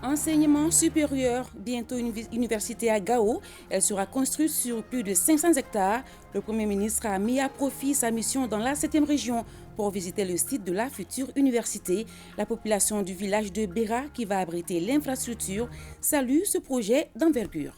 Enseignement supérieur, bientôt une université à Gao. Elle sera construite sur plus de 500 hectares. Le Premier ministre a mis à profit sa mission dans la 7e région pour visiter le site de la future université. La population du village de Béra, qui va abriter l'infrastructure, salue ce projet d'envergure.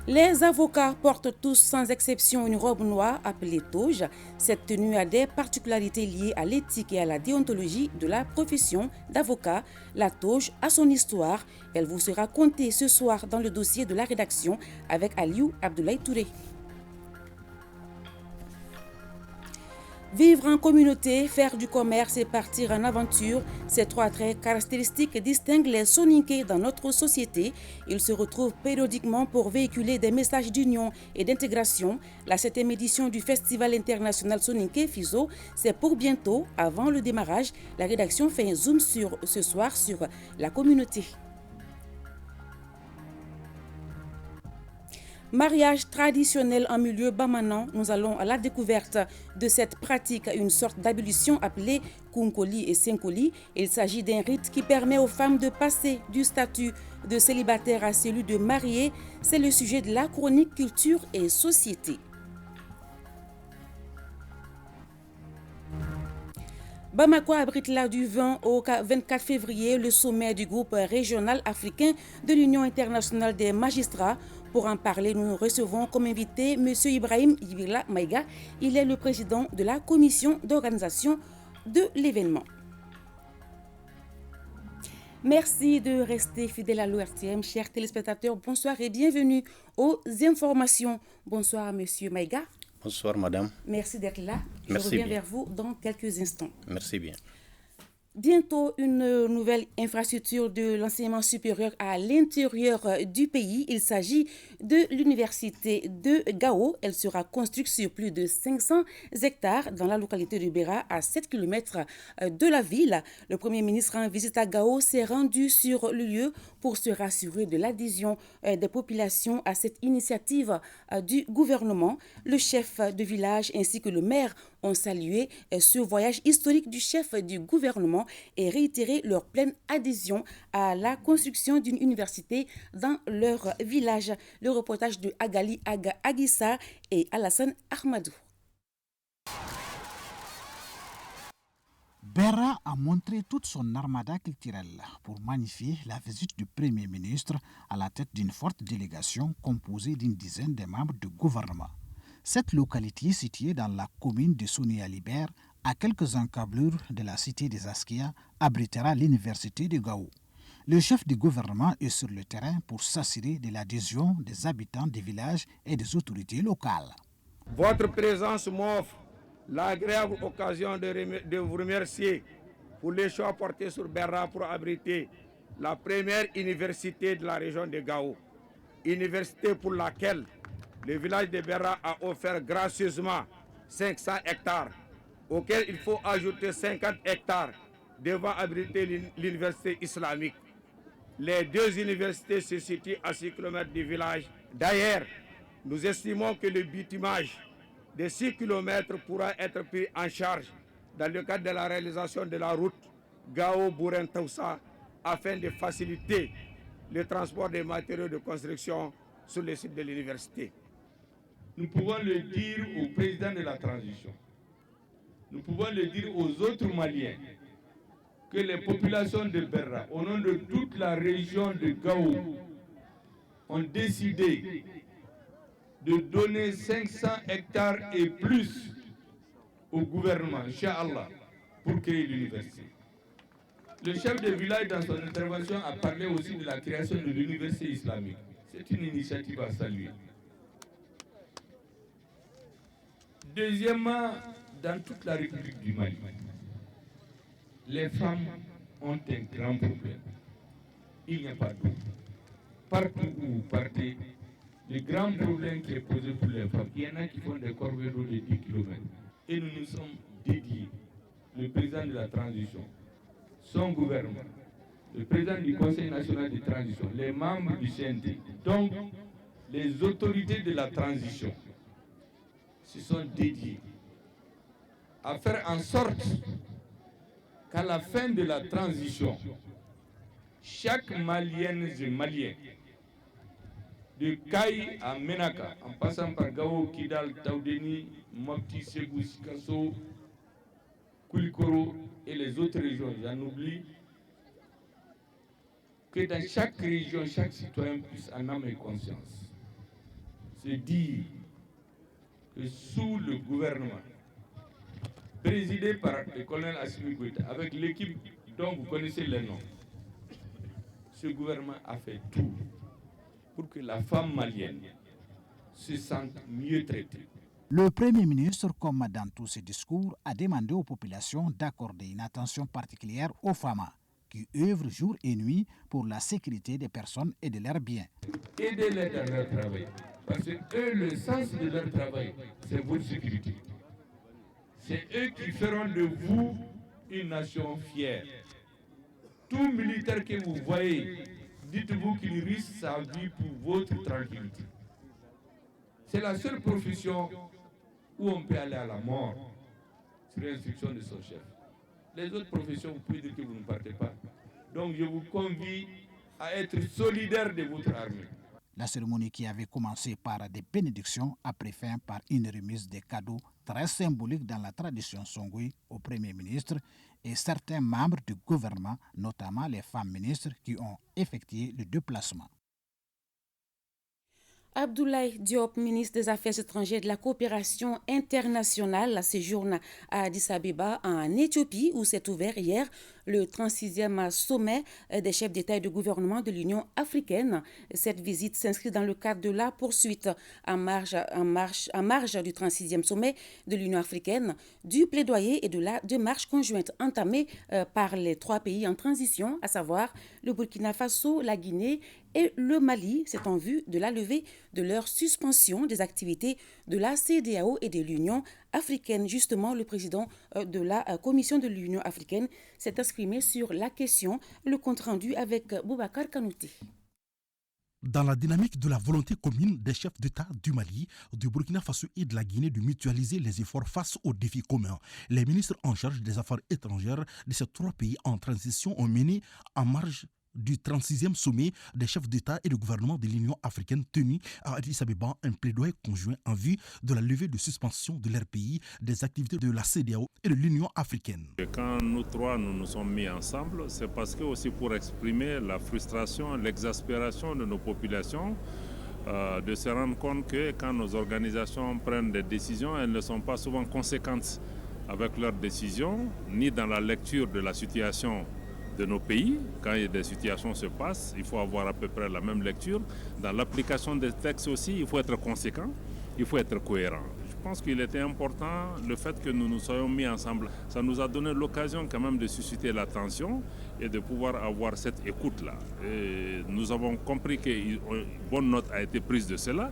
Les avocats portent tous sans exception une robe noire appelée toge. Cette tenue a des particularités liées à l'éthique et à la déontologie de la profession d'avocat. La toge a son histoire. Elle vous sera contée ce soir dans le dossier de la rédaction avec Aliou Abdoulaye Touré. Vivre en communauté, faire du commerce et partir en aventure, ces trois traits caractéristiques distinguent les Soninké dans notre société. Ils se retrouvent périodiquement pour véhiculer des messages d'union et d'intégration. La 7e édition du Festival international Soninké FISO, c'est pour bientôt, avant le démarrage. La rédaction fait un zoom ce soir sur la communauté. Mariage traditionnel en milieu bamanan, nous allons à la découverte de cette pratique, une sorte d'ablution appelée Kunkoli et Senkoli. Il s'agit d'un rite qui permet aux femmes de passer du statut de célibataire à celui de mariée. C'est le sujet de la chronique Culture et Société. Bamako abrite là du 20 au 24 février le sommet du groupe régional africain de l'Union internationale des magistrats. Pour en parler, nous recevons comme invité M. Ibrahim Ibila Maïga. Il est le président de la commission d'organisation de l'événement. Merci de rester fidèle à l'ORTM, chers téléspectateurs. Bonsoir et bienvenue aux informations. Bonsoir, M. Maïga. Bonsoir, madame. Merci d'être là. Je Merci reviens bien. vers vous dans quelques instants. Merci bien. Bientôt, une nouvelle infrastructure de l'enseignement supérieur à l'intérieur du pays. Il s'agit de l'université de Gao. Elle sera construite sur plus de 500 hectares dans la localité de Béra, à 7 km de la ville. Le Premier ministre en visite à Gao s'est rendu sur le lieu pour se rassurer de l'adhésion des populations à cette initiative du gouvernement. Le chef de village ainsi que le maire ont salué ce voyage historique du chef du gouvernement et réitéré leur pleine adhésion à la construction d'une université dans leur village. Le reportage de Agali Aguissa et Alassane Ahmadou. Béra a montré toute son armada culturelle pour magnifier la visite du Premier ministre à la tête d'une forte délégation composée d'une dizaine de membres du gouvernement. Cette localité, située dans la commune de Sonia-Libert, à quelques encablures de la cité des Askia, abritera l'université de Gao. Le chef du gouvernement est sur le terrain pour s'assurer de l'adhésion des habitants des villages et des autorités locales. Votre présence m'offre l'agréable occasion de vous remercier pour les choix portés sur Béra pour abriter la première université de la région de Gao. Université pour laquelle le village de Béra a offert gracieusement 500 hectares, auxquels il faut ajouter 50 hectares devant abriter l'université islamique. Les deux universités se situent à 6 km du village. D'ailleurs, nous estimons que le bitumage de 6 km pourra être pris en charge dans le cadre de la réalisation de la route Gao-Bourentoussa afin de faciliter le transport des matériaux de construction sur le site de l'université. Nous pouvons le dire au président de la transition. Nous pouvons le dire aux autres Maliens que les populations de Béra, au nom de toute la région de Gao, ont décidé de donner 500 hectares et plus au gouvernement, Inch'Allah, pour créer l'université. Le chef de village, dans son intervention, a parlé aussi de la création de l'université islamique. C'est une initiative à saluer. Deuxièmement, dans toute la République du Mali, les femmes ont un grand problème. Il n'y a pas d'eau. Partout où vous partez, le grand problème qui est posé pour les femmes, il y en a qui font des corvées d'eau de 10 km. Et nous nous sommes dédiés, le président de la transition, son gouvernement, le président du Conseil national de transition, les membres du CNT, donc les autorités de la transition, se sont dédiés à faire en sorte qu'à la fin de la transition, chaque Malienne et Malien, de Kaï à Menaka, en passant par Gao, Kidal, Taoudeni, Mopti, Ségou, Sikasso, Koulikoro et les autres régions, j'en oublie, que dans chaque région, chaque citoyen puisse en âme et conscience se dire que sous le gouvernement, présidé par le colonel Assimi Goïta, avec l'équipe dont vous connaissez les noms, ce gouvernement a fait tout pour que la femme malienne se sente mieux traitée. Le Premier ministre, comme dans tous ses discours, a demandé aux populations d'accorder une attention particulière aux femmes qui œuvrent jour et nuit pour la sécurité des personnes et de leurs biens. Aidez-les dans leur travail, parce que eux, le sens de leur travail, c'est votre sécurité. C'est eux qui feront de vous une nation fière. Tout militaire que vous voyez, dites-vous qu'il risque sa vie pour votre tranquillité. C'est la seule profession où on peut aller à la mort sur l'instruction de son chef. Les autres professions, vous pouvez dire que vous ne partez pas. Donc je vous convie à être solidaire de votre armée. La cérémonie qui avait commencé par des bénédictions a pris fin par une remise de cadeaux très symbolique dans la tradition Songwe au Premier ministre et certains membres du gouvernement, notamment les femmes ministres qui ont effectué le déplacement. Abdoulaye Diop, ministre des Affaires étrangères et de la coopération internationale, séjourne à Addis Abeba en Éthiopie où s'est ouvert hier le 36e sommet des chefs d'État et de gouvernement de l'Union africaine. Cette visite s'inscrit dans le cadre de la poursuite en marge du 36e sommet de l'Union africaine, du plaidoyer et de la démarche conjointe entamée par les trois pays en transition, à savoir le Burkina Faso, la Guinée et le Mali. C'est en vue de la levée de leur suspension des activités de la CEDEAO et de l'Union africaine. Justement, le président de la Commission de l'Union africaine s'est exprimé sur la question. Le compte-rendu avec Boubacar Kanouté. Dans la dynamique de la volonté commune des chefs d'État du Mali, du Burkina Faso et de la Guinée de mutualiser les efforts face aux défis communs, les ministres en charge des affaires étrangères de ces trois pays en transition ont mené en marge du 36e sommet des chefs d'État et de gouvernement de l'Union africaine tenu à Addis Abeba un plaidoyer conjoint en vue de la levée de suspension de leur pays des activités de la CEDEAO et de l'Union africaine. Quand nous trois nous sommes mis ensemble, c'est parce que aussi pour exprimer la frustration, l'exaspération de nos populations, de se rendre compte que quand nos organisations prennent des décisions, elles ne sont pas souvent conséquentes avec leurs décisions, ni dans la lecture de la situation de nos pays. Quand des situations se passent, il faut avoir à peu près la même lecture. Dans l'application des textes aussi, il faut être conséquent, il faut être cohérent. Je pense qu'il était important le fait que nous nous soyons mis ensemble. Ça nous a donné l'occasion quand même de susciter l'attention et de pouvoir avoir cette écoute-là. Et nous avons compris qu'une bonne note a été prise de cela,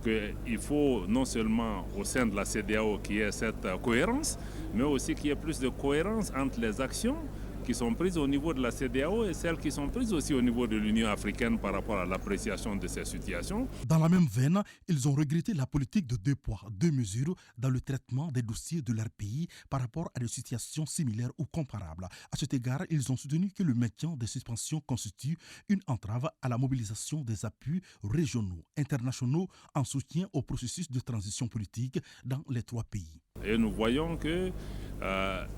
qu'il faut non seulement au sein de la CEDEAO qu'il y ait cette cohérence, mais aussi qu'il y ait plus de cohérence entre les actions qui sont prises au niveau de la CEDEAO et celles qui sont prises aussi au niveau de l'Union africaine par rapport à l'appréciation de ces situations. Dans la même veine, ils ont regretté la politique de deux poids, deux mesures dans le traitement des dossiers de leur pays par rapport à des situations similaires ou comparables. À cet égard, ils ont soutenu que le maintien des suspensions constitue une entrave à la mobilisation des appuis régionaux, internationaux en soutien au processus de transition politique dans les trois pays. Et nous voyons qu'il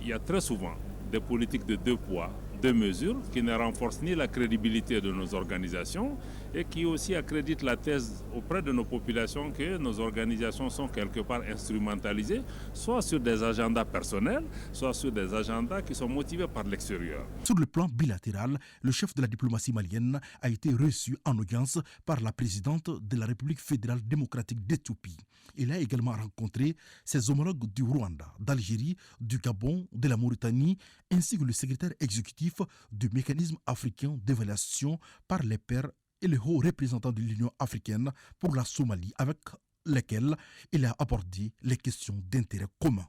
y a très souvent des politiques de deux poids, deux mesures qui ne renforcent ni la crédibilité de nos organisations et qui aussi accréditent la thèse auprès de nos populations que nos organisations sont quelque part instrumentalisées, soit sur des agendas personnels, soit sur des agendas qui sont motivés par l'extérieur. Sur le plan bilatéral, le chef de la diplomatie malienne a été reçu en audience par la présidente de la République fédérale démocratique d'Éthiopie. Il a également rencontré ses homologues du Rwanda, d'Algérie, du Gabon, de la Mauritanie, ainsi que le secrétaire exécutif du mécanisme africain d'évaluation par les pairs et le haut représentant de l'Union africaine pour la Somalie, avec lesquels il a abordé les questions d'intérêt commun.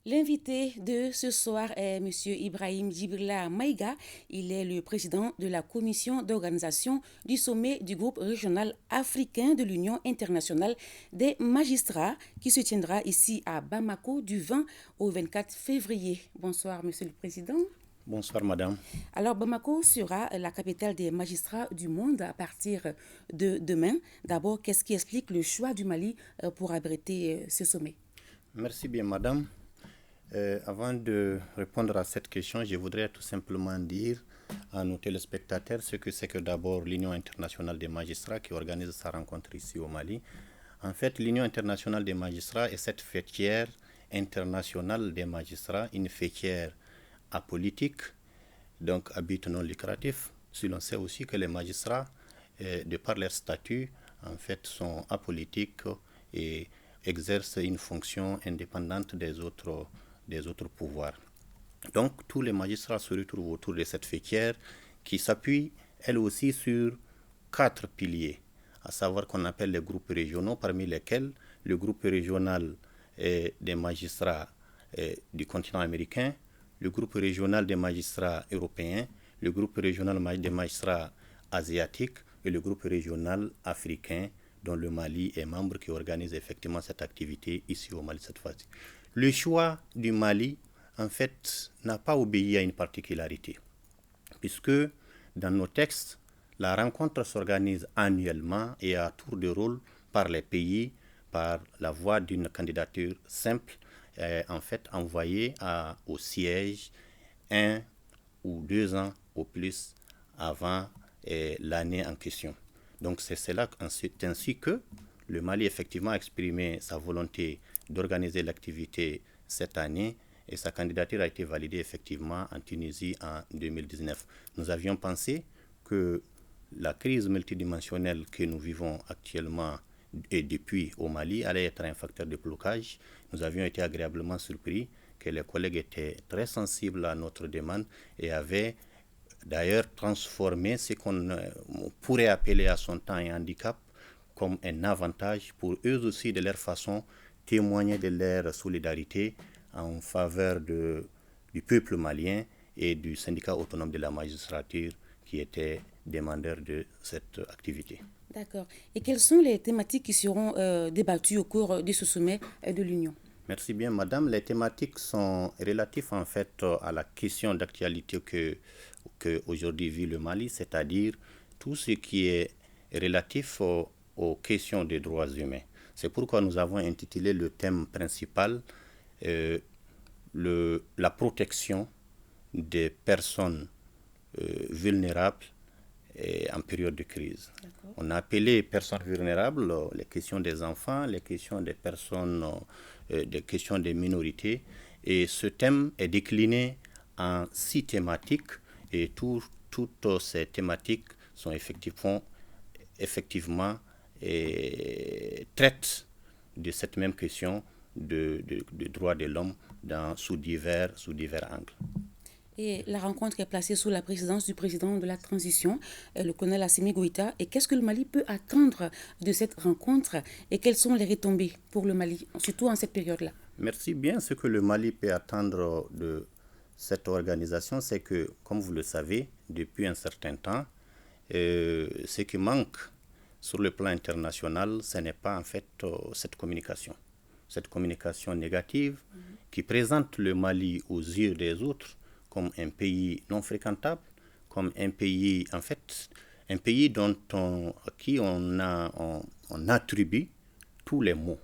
L'invité de ce soir est M. Ibrahim Djibrila Maïga. Il est le président de la commission d'organisation du sommet du groupe régional africain de l'Union internationale des magistrats qui se tiendra ici à Bamako du 20 au 24 février. Bonsoir, M. le Président. Bonsoir, madame. Alors, Bamako sera la capitale des magistrats du monde à partir de demain. D'abord, qu'est-ce qui explique le choix du Mali pour abriter ce sommet? Merci bien, madame. Avant de répondre à cette question, je voudrais tout simplement dire à nos téléspectateurs ce que c'est que d'abord l'Union internationale des magistrats qui organise sa rencontre ici au Mali. En fait, l'Union internationale des magistrats est cette fêtière internationale des magistrats, une fêtière apolitique, donc à but non lucratif. Si l'on sait aussi que les magistrats, de par leur statut, en fait, sont apolitiques et exercent une fonction indépendante des autres pouvoirs. Donc, tous les magistrats se retrouvent autour de cette fêtière qui s'appuie, elle aussi, sur 4 piliers, à savoir qu'on appelle les groupes régionaux, parmi lesquels le groupe régional des magistrats du continent américain, le groupe régional des magistrats européens, le groupe régional des magistrats asiatiques et le groupe régional africain dont le Mali est membre qui organise effectivement cette activité ici au Mali cette fois-ci. Le choix du Mali, en fait, n'a pas obéi à une particularité, puisque dans nos textes, la rencontre s'organise annuellement et à tour de rôle par les pays, par la voie d'une candidature simple, en fait envoyée au siège 1 ou 2 ans au plus avant l'année en question. Donc c'est ainsi que le Mali effectivement a exprimé sa volonté d'organiser l'activité cette année et sa candidature a été validée effectivement en Tunisie en 2019. Nous avions pensé que la crise multidimensionnelle que nous vivons actuellement et depuis au Mali allait être un facteur de blocage. Nous avions été agréablement surpris que les collègues étaient très sensibles à notre demande et avaient d'ailleurs transformé ce qu'on pourrait appeler à son temps un handicap comme un avantage pour eux aussi de leur façon témoigner de leur solidarité en faveur du peuple malien et du syndicat autonome de la magistrature qui était demandeur de cette activité. D'accord. Et quelles sont les thématiques qui seront débattues au cours de ce sommet de l'Union? Merci bien, madame. Les thématiques sont relatives en fait à la question d'actualité que aujourd'hui vit le Mali, c'est-à-dire tout ce qui est relatif aux questions des droits humains. C'est pourquoi nous avons intitulé le thème principal la protection des personnes vulnérables en période de crise. D'accord. On a appelé personnes vulnérables les questions des enfants, les questions des personnes, les questions des minorités. Et ce thème est décliné en 6 thématiques et toutes ces thématiques sont effectivement traitent de cette même question de droits de l'homme sous divers angles. Et la rencontre est placée sous la présidence du président de la transition, le colonel Assimi Goïta. Et qu'est-ce que le Mali peut attendre de cette rencontre et quelles sont les retombées pour le Mali, surtout en cette période-là? Merci bien. Ce que le Mali peut attendre de cette organisation, c'est que, comme vous le savez, depuis un certain temps, ce qui manque sur le plan international, ce n'est pas en fait cette communication négative qui présente le Mali aux yeux des autres comme un pays non fréquentable, comme un pays, en fait, un pays à qui on attribue tous les maux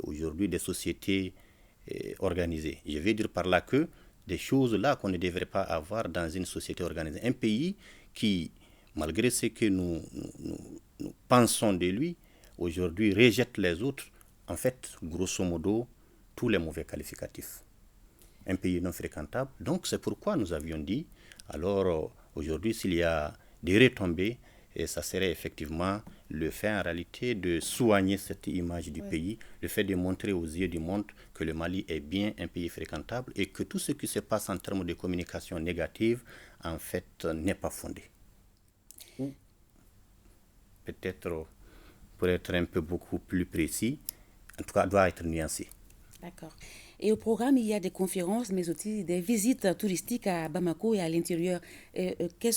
aujourd'hui des sociétés organisées. Je veux dire par là que des choses là qu'on ne devrait pas avoir dans une société organisée. Un pays qui, malgré ce que nous pensons de lui, aujourd'hui rejette les autres, en fait, grosso modo, tous les mauvais qualificatifs. Un pays non fréquentable. Donc c'est pourquoi nous avions dit, alors aujourd'hui s'il y a des retombées, et ça serait effectivement le fait en réalité de soigner cette image du pays, le fait de montrer aux yeux du monde que le Mali est bien un pays fréquentable et que tout ce qui se passe en termes de communication négative, en fait, n'est pas fondé. Ou peut-être, pour être un peu beaucoup plus précis, en tout cas doit être nuancé. D'accord. Et au programme, il y a des conférences, mais aussi des visites touristiques à Bamako et à l'intérieur. Quel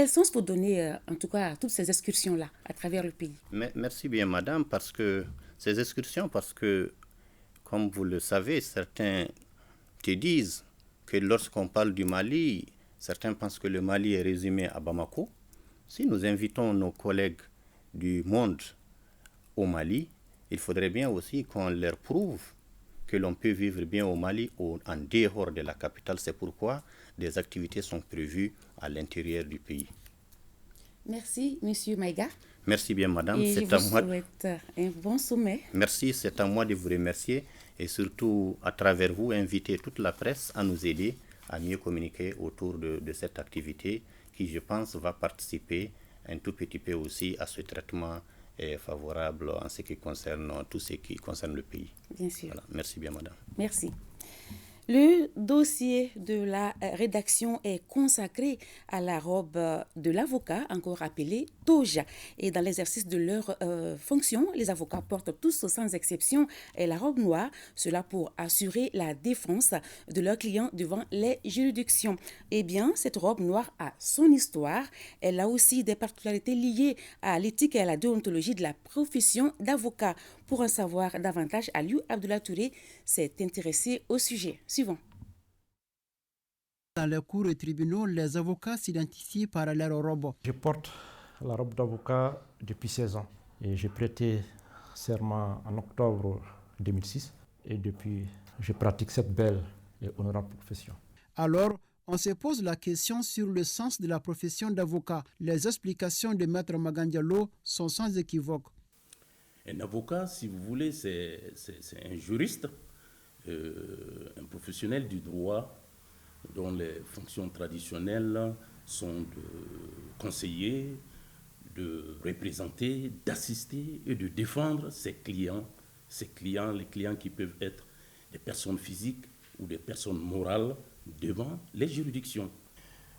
sens faut donner, en tout cas, à toutes ces excursions-là à travers le pays? Merci bien, madame, parce que ces excursions, parce que, comme vous le savez, certains te disent que lorsqu'on parle du Mali, certains pensent que le Mali est résumé à Bamako. Si nous invitons nos collègues du monde au Mali, il faudrait bien aussi qu'on leur prouve que l'on peut vivre bien au Mali en dehors de la capitale. C'est pourquoi des activités sont prévues à l'intérieur du pays. Merci, Monsieur Maïga. Merci bien, madame. Et je vous souhaite un bon sommet. Merci, c'est à moi de vous remercier et surtout, à travers vous, inviter toute la presse à nous aider à mieux communiquer autour de cette activité qui, je pense, va participer un tout petit peu aussi à ce traitement favorable en ce qui concerne tout ce qui concerne le pays. Bien sûr. Voilà. Merci bien, madame. Merci. Le dossier de la rédaction est consacré à la robe de l'avocat, encore appelée toja. Et dans l'exercice de leur fonction, les avocats portent tous sans exception la robe noire, cela pour assurer la défense de leurs clients devant les juridictions. Eh bien, cette robe noire a son histoire. Elle a aussi des particularités liées à l'éthique et à la déontologie de la profession d'avocat. Pour en savoir davantage, Aliou Abdoulaye Touré s'est intéressé au sujet. Suivant. Dans les cours et tribunaux, les avocats s'identifient par leur robe. Je porte la robe d'avocat depuis 16 ans et j'ai prêté serment en octobre 2006 et depuis, je pratique cette belle et honorable profession. Alors, on se pose la question sur le sens de la profession d'avocat. Les explications de Maître Magandialo sont sans équivoque. Un avocat, si vous voulez, c'est un juriste, un professionnel du droit dont les fonctions traditionnelles sont de conseiller, de représenter, d'assister et de défendre ses clients, les clients qui peuvent être des personnes physiques ou des personnes morales devant les juridictions.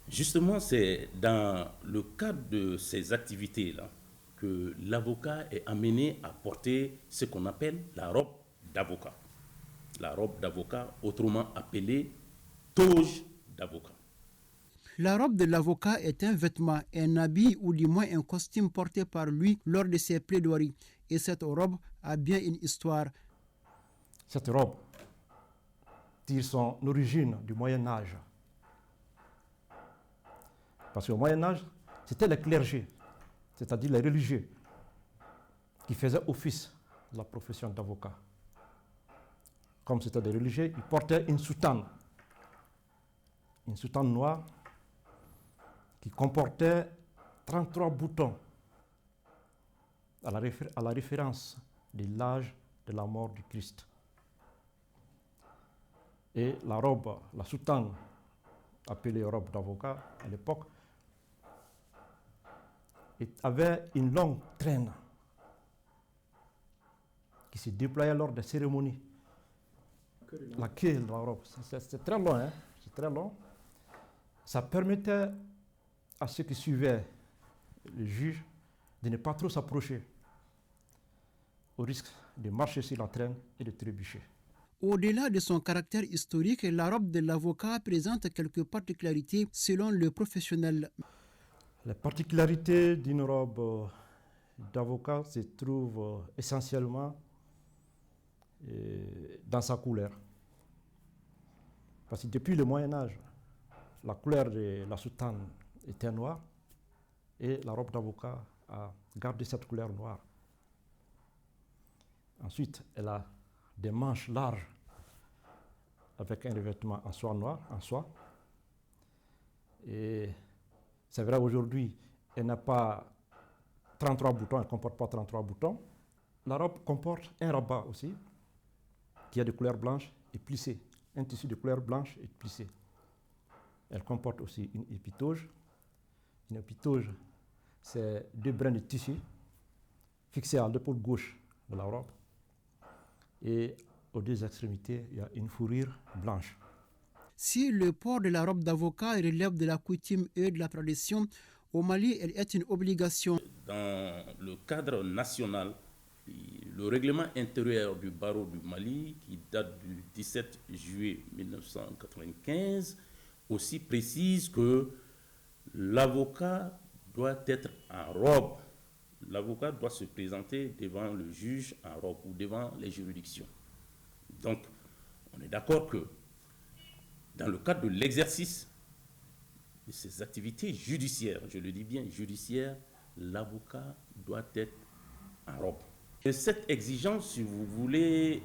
Justement, c'est dans le cadre de ces activités-là que l'avocat est amené à porter ce qu'on appelle la robe d'avocat. La robe d'avocat, autrement appelée toge d'avocat. La robe de l'avocat est un vêtement, un habit ou du moins un costume porté par lui lors de ses plaidoiries. Et cette robe a bien une histoire. Cette robe tire son origine du Moyen-Âge. Parce qu'au Moyen-Âge, c'était le clergé, c'est-à-dire les religieux, qui faisaient office de la profession d'avocat. Comme c'était des religieux, ils portaient une soutane noire qui comportait 33 boutons à la référence de l'âge de la mort du Christ. Et la robe, la soutane, appelée robe d'avocat à l'époque, avait une longue traîne qui se déployait lors des cérémonies. La queue de la robe, c'est très long, hein? C'est très long. Ça permettait à ceux qui suivaient le juge de ne pas trop s'approcher, au risque de marcher sur la traîne et de trébucher. Au-delà de son caractère historique, la robe de l'avocat présente quelques particularités selon le professionnel. Les particularités d'une robe d'avocat se trouvent essentiellement dans sa couleur. Parce que depuis le Moyen-Âge, la couleur de la soutane était noire et la robe d'avocat a gardé cette couleur noire. Ensuite, elle a des manches larges avec un revêtement en soie noire, en soie. Et c'est vrai, aujourd'hui, elle n'a pas 33 boutons, elle ne comporte pas 33 boutons. La robe comporte un rabat aussi, qui est de couleur blanche et plissé, un tissu de couleur blanche et plissé. Elle comporte aussi une épitoge. Une épitoge, c'est 2 brins de tissu fixés à l'épaule gauche de la robe. Et aux 2 extrémités, il y a une fourrure blanche. Si le port de la robe d'avocat relève de la coutume et de la tradition, au Mali, elle est une obligation. Dans le cadre national, Le règlement intérieur du barreau du Mali, qui date du 17 juillet 1995, aussi précise que l'avocat doit être en robe. L'avocat doit se présenter devant le juge en robe ou devant les juridictions. Donc, on est d'accord que dans le cadre de l'exercice de ces activités judiciaires, je le dis bien judiciaires, l'avocat doit être en robe. Et cette exigence, si vous voulez,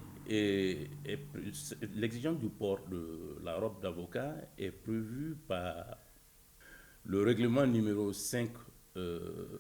l'exigence du port de la robe d'avocat est prévue par le règlement numéro 5 de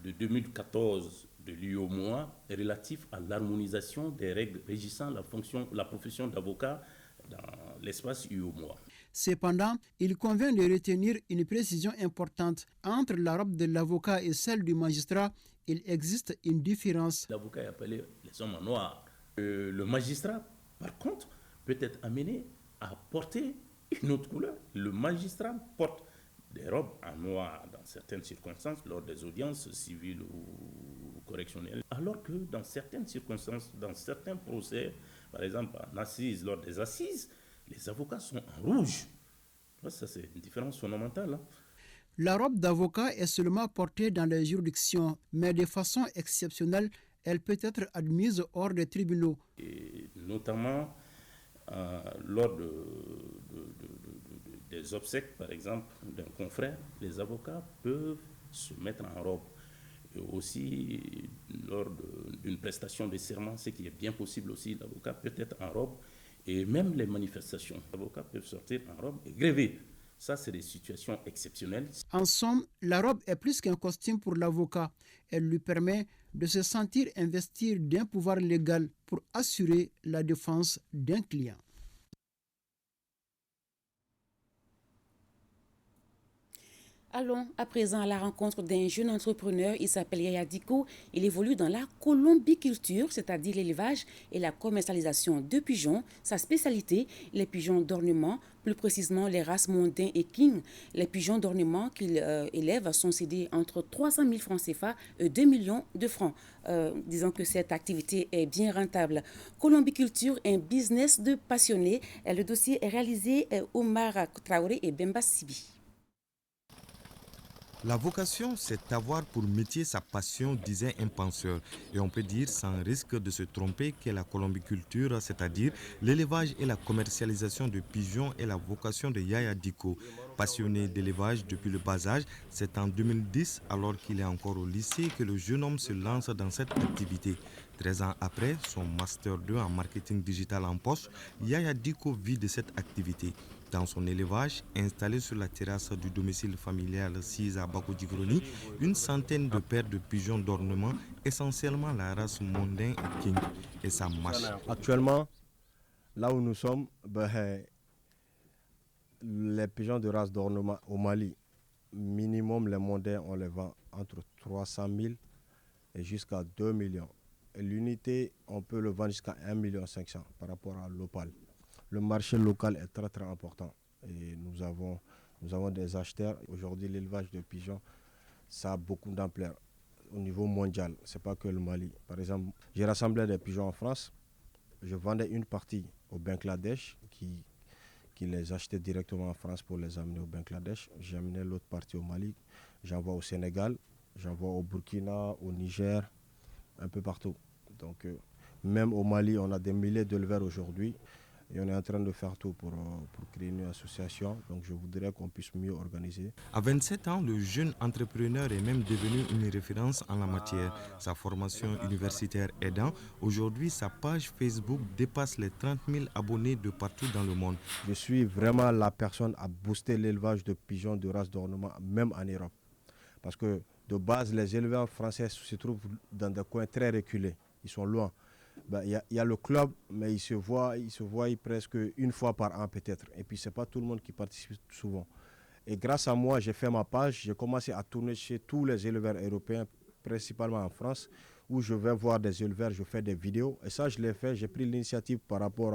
2014 de l'UOMOA relatif à l'harmonisation des règles régissant la profession d'avocat dans l'espace UOMOA. Cependant, il convient de retenir une précision importante. Entre la robe de l'avocat et celle du magistrat, il existe une différence. L'avocat est appelé les hommes en noir. Le magistrat, par contre, peut être amené à porter une autre couleur. Le magistrat porte des robes en noir dans certaines circonstances, lors des audiences civiles ou correctionnelles, alors que dans certaines circonstances, dans certains procès, par exemple en assises, lors des assises, les avocats sont en rouge. Ça, c'est une différence fondamentale. Hein. La robe d'avocat est seulement portée dans les juridictions, mais de façon exceptionnelle, elle peut être admise hors des tribunaux. Et notamment lors des obsèques, par exemple, d'un confrère, les avocats peuvent se mettre en robe. Et aussi, lors d'une prestation de serment, ce qui est bien possible aussi, l'avocat peut être en robe. Et même les manifestations, les avocats peuvent sortir en robe et gréver. Ça, c'est des situations exceptionnelles. En somme, la robe est plus qu'un costume pour l'avocat. Elle lui permet de se sentir investir d'un pouvoir légal pour assurer la défense d'un client. Allons à présent à la rencontre d'un jeune entrepreneur. Il s'appelle Yaya Diko. Il évolue dans la colombiculture, c'est-à-dire l'élevage et la commercialisation de pigeons. Sa spécialité, les pigeons d'ornement, plus précisément les races Mondin et King. Les pigeons d'ornement qu'il élève sont cédés entre 300 000 francs CFA et 2 millions de francs. Disons que cette activité est bien rentable. Colombiculture, un business de passionnés. Le dossier est réalisé Omar Traoré et Bemba Sibi. La vocation, c'est avoir pour métier sa passion, disait un penseur. Et on peut dire, sans risque de se tromper, que la colombiculture, c'est-à-dire l'élevage et la commercialisation de pigeons, est la vocation de Yaya Diko. Passionné d'élevage depuis le bas âge, c'est en 2010, alors qu'il est encore au lycée, que le jeune homme se lance dans cette activité. 13 ans après, son Master 2 en marketing digital en poche, Yaya Diko vit de cette activité. Dans son élevage, installé sur la terrasse du domicile familial 6 à Bako-Digroni, une centaine de paires de pigeons d'ornement, essentiellement la race Mondin et King, et ça marche. Actuellement, là où nous sommes, les pigeons de race d'ornement au Mali, minimum les Mondins, on les vend entre 300 000 et jusqu'à 2 millions. Et l'unité, on peut le vendre jusqu'à 1,5 million par rapport à l'opale. Le marché local est très très important et nous avons des acheteurs. Aujourd'hui, l'élevage de pigeons, ça a beaucoup d'ampleur au niveau mondial. Ce n'est pas que le Mali. Par exemple, j'ai rassemblé des pigeons en France. Je vendais une partie au Bangladesh qui les achetait directement en France pour les amener au Bangladesh. J'ai amené l'autre partie au Mali. J'envoie au Sénégal, j'envoie au Burkina, au Niger, un peu partout. Donc, même au Mali, on a des milliers d'éleveurs aujourd'hui. Et on est en train de faire tout pour créer une association. Donc je voudrais qu'on puisse mieux organiser. À 27 ans, le jeune entrepreneur est même devenu une référence en la matière. Sa formation universitaire aidant, aujourd'hui sa page Facebook dépasse les 30 000 abonnés de partout dans le monde. Je suis vraiment la personne à booster l'élevage de pigeons de race d'ornement, même en Europe. Parce que de base, les éleveurs français se trouvent dans des coins très reculés. Ils sont loin. Il y a le club, mais il se voit presque une fois par an peut-être. Et puis, ce n'est pas tout le monde qui participe souvent. Et grâce à moi, j'ai fait ma page. J'ai commencé à tourner chez tous les éleveurs européens, principalement en France, où je vais voir des éleveurs, je fais des vidéos. Et ça, je l'ai fait. J'ai pris l'initiative par rapport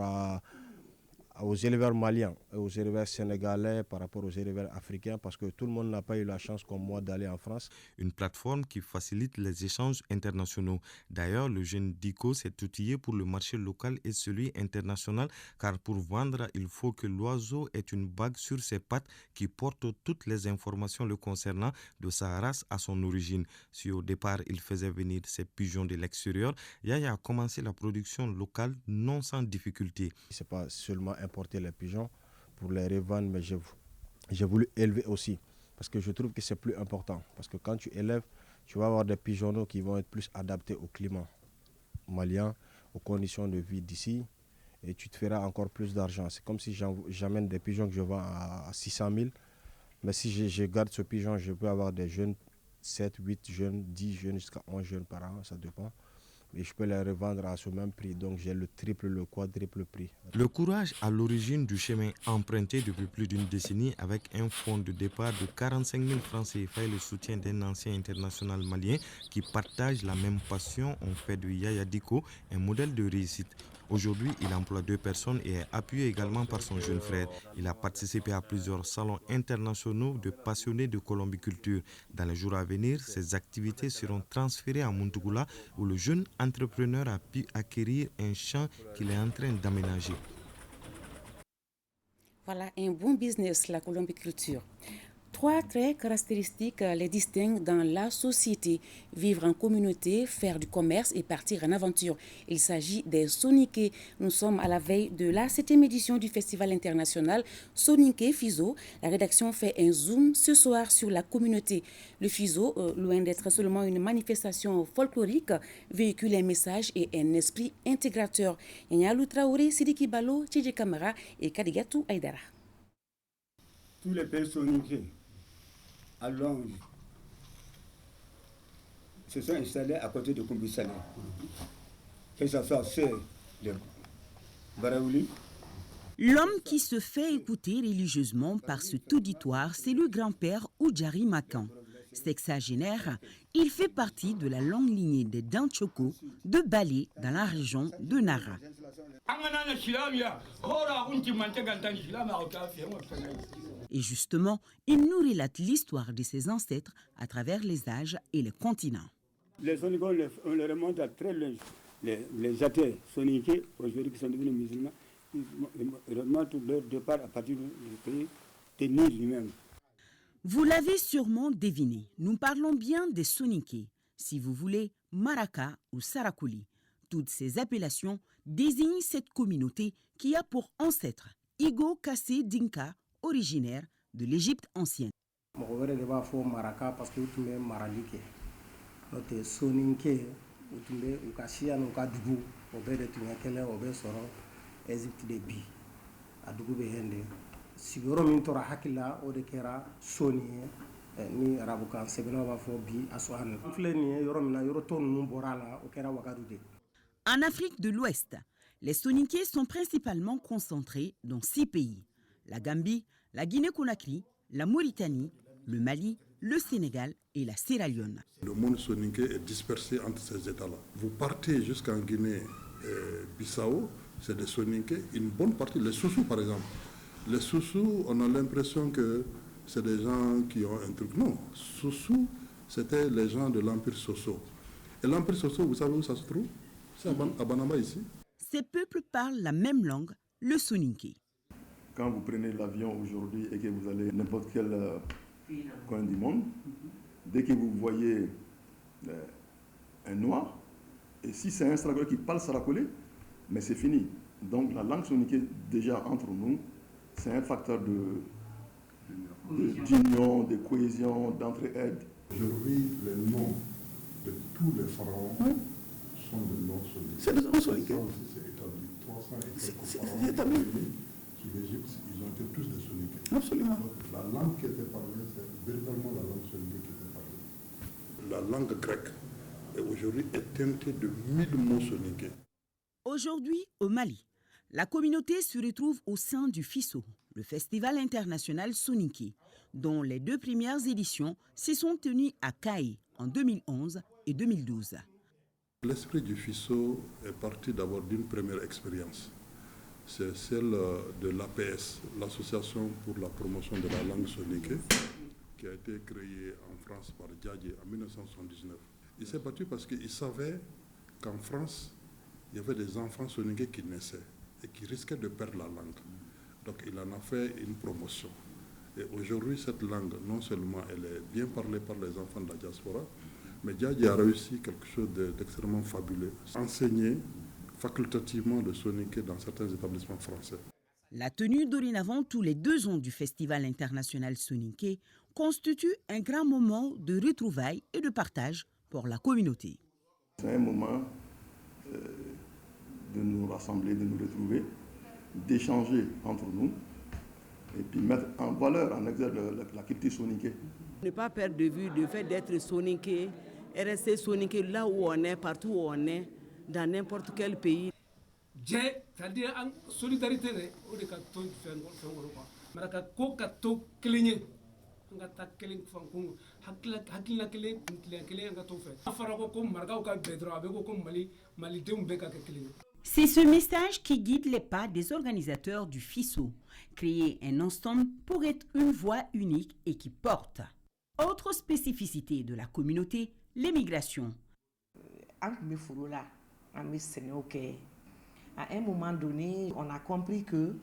aux éleveurs maliens et aux éleveurs sénégalais par rapport aux éleveurs africains, parce que tout le monde n'a pas eu la chance comme moi d'aller en France. Une plateforme qui facilite les échanges internationaux. D'ailleurs, le jeune Diko s'est outillé pour le marché local et celui international, car pour vendre, il faut que l'oiseau ait une bague sur ses pattes qui porte toutes les informations le concernant, de sa race à son origine. Si au départ, il faisait venir ses pigeons de l'extérieur, Yaya a commencé la production locale non sans difficulté. Ce n'est pas seulement importer les pigeons pour les revendre, mais j'ai voulu élever aussi, parce que je trouve que c'est plus important. Parce que quand tu élèves, tu vas avoir des pigeonneaux qui vont être plus adaptés au climat malien, aux conditions de vie d'ici, et tu te feras encore plus d'argent. C'est comme si j'amène des pigeons que je vends à 600 000, mais si je garde ce pigeon, je peux avoir des jeunes, 7, 8 jeunes, 10 jeunes, jusqu'à 11 jeunes par an, ça dépend. Et je peux les revendre à ce même prix. Donc j'ai le triple, le quadruple prix. Le courage à l'origine du chemin emprunté depuis plus d'une décennie avec un fonds de départ de 45 000 francs CFA et le soutien d'un ancien international malien qui partage la même passion ont fait de Yaya Diko un modèle de réussite. Aujourd'hui, il emploie 2 personnes et est appuyé également par son jeune frère. Il a participé à plusieurs salons internationaux de passionnés de colombiculture. Dans les jours à venir, ses activités seront transférées à Muntugula où le jeune entrepreneur a pu acquérir un champ qu'il est en train d'aménager. Voilà un bon business, la colombiculture. 3 traits caractéristiques les distinguent dans la société. Vivre en communauté, faire du commerce et partir en aventure. Il s'agit des Soninké. Nous sommes à la veille de la 7e édition du Festival international Soninké Fizo. La rédaction fait un zoom ce soir sur la communauté. Le Fizo, loin d'être seulement une manifestation folklorique, véhicule un message et un esprit intégrateur. Yanyalou Traoré, Sidiki Balo, Tchidji Kamara et Kadigatou Aïdara. Tous les pays Soninké à Longe se sont installés à côté de Kumbi-Salé. Que ce soit ceux de Baraouli. L'homme qui se fait écouter religieusement par cet auditoire, c'est le grand-père Oudjari Makan. Sexagénaire, il fait partie de la longue lignée des Danchoko de Balé dans la région de Nara. Et justement, il nous relate l'histoire de ses ancêtres à travers les âges et les continents. Les Soninké, on les remonte à très loin. Les athées Soninké, aujourd'hui qui sont devenus musulmans, ils remontent leur départ à partir du pays de Nil lui-même. Vous l'avez sûrement deviné, nous parlons bien des Soninké, si vous voulez Maraka ou Sarakuli. Toutes ces appellations désignent cette communauté qui a pour ancêtre Igo Kassé Dinka, originaire de l'Égypte ancienne. En Afrique de l'Ouest, les Soninké sont principalement concentrés dans 6 pays. La Gambie, la Guinée-Conakry, la Mauritanie, le Mali, le Sénégal et la Sierra Leone. Le monde soninké est dispersé entre ces États-là. Vous partez jusqu'en Guinée-Bissau, c'est des soninké, une bonne partie, les Soussous par exemple. Les Soussous, on a l'impression que c'est des gens qui ont un truc. Non, Soussous, c'était les gens de l'Empire Sosso. Et l'Empire Sosso, vous savez où ça se trouve? C'est à Banamba ici. Ces peuples parlent la même langue, le soninké. Quand vous prenez l'avion aujourd'hui et que vous allez n'importe quel coin du monde, dès que vous voyez un noir, et si c'est un Sarakolé qui parle Sarakolé, mais c'est fini. Donc la langue soninké, déjà entre nous, c'est un facteur d'union, de cohésion, d'entraide. Aujourd'hui, les noms de tous les pharaons sont des noms soninké. C'est des noms soninké. C'est établi. 300 et quelques pharaons sous l'Égypte, ils ont été tous des soninké. Absolument. Donc, la langue qui était parlée, c'est véritablement la langue soninké qui était parlée. La langue grecque, aujourd'hui, est teintée de 1000 mots soninké. Aujourd'hui, au Mali, la communauté se retrouve au sein du FISO, le Festival international soninké, dont les 2 premières éditions se sont tenues à Kaé en 2011 et 2012. L'esprit du FISO est parti d'abord d'une première expérience. c'est celle de l'APS, l'Association pour la promotion de la langue soninké, qui a été créée en France par Diadje en 1979. Il s'est battu parce qu'il savait qu'en France, il y avait des enfants soninké qui naissaient et qui risquaient de perdre la langue. Donc il en a fait une promotion. Et aujourd'hui, cette langue, non seulement elle est bien parlée par les enfants de la diaspora, mais Diadje a réussi quelque chose d'extrêmement fabuleux. Enseigner facultativement le soninké dans certains établissements français. La tenue dorénavant tous les 2 ans du Festival international soninké constitue un grand moment de retrouvailles et de partage pour la communauté. C'est un moment de nous rassembler, de nous retrouver, d'échanger entre nous et puis mettre en valeur, en exergue la culture soninké. Ne pas perdre de vue le fait d'être soninké et rester soninké là où on est, partout où on est, dans n'importe quel pays. C'est-à-dire en solidarité, on est C'est ce message qui guide les pas des organisateurs du FISO, créer un ensemble pour être une voix unique et qui porte. Autre spécificité de la communauté, l'émigration. À un moment donné, on a compris que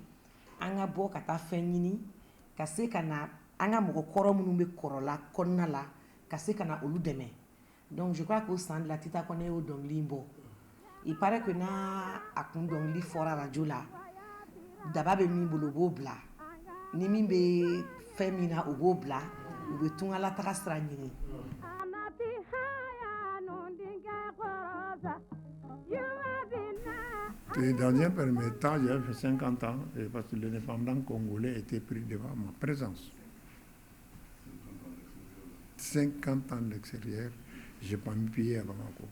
donc je crois qu'au sein de la Tita connaît au Donglimbo. Il paraît que na akundongli fora radio là. D'abord mi bolobo bla. Ni mi be femina obo bla, ou be tunga la trastra nyini. Les derniers permettant, j'ai fait 50 ans, parce que l'indépendant congolais était pris devant ma présence. 50 ans de l'extérieur, je n'ai pas mis pied à Bamako.